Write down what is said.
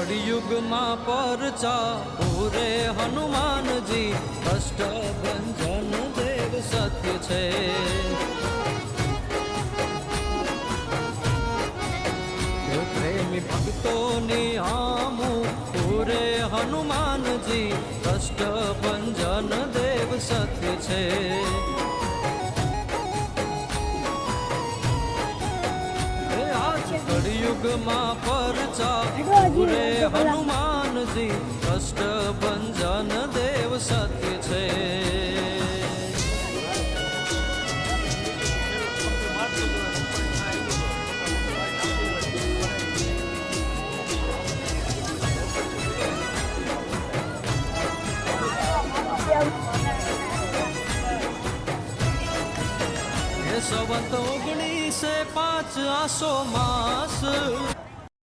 કળિયુગમાં પરચા પૂરે હનુમાનજી અષ્ટભંજન દેવ સત્ય છે પ્રેમી ભક્તોની આમું પૂરે હનુમાનજી અષ્ટભંજન દેવ સત્ય છે કળિયુગમાં પરચા પૂરે હનુમાનજી અષ્ટભંજન દેવ સત્ય છે સંવત 1905 આસો માસ